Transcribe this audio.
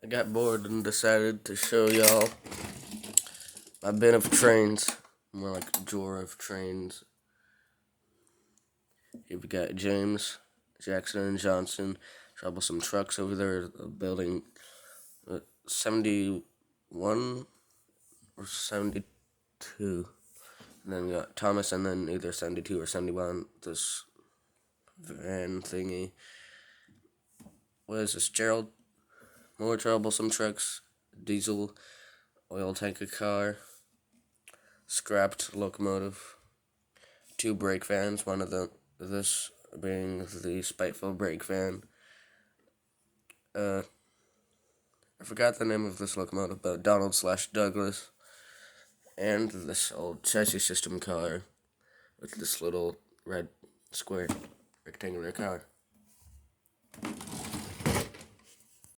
I got bored and decided to show y'all my bin of trains. More like a drawer of trains. Here we got James, Jackson, and Johnson. Troublesome trucks over there, building 71 or 72. And then we got Thomas, and then either 72 or 71. This van thingy. What is this? Gerald? More troublesome trucks. Diesel, oil tanker car, scrapped locomotive, 2 brake vans. One of this being the spiteful brake van. I forgot the name of this locomotive, but Donald/Douglas, and this old chassis system car with this little red square rectangular car.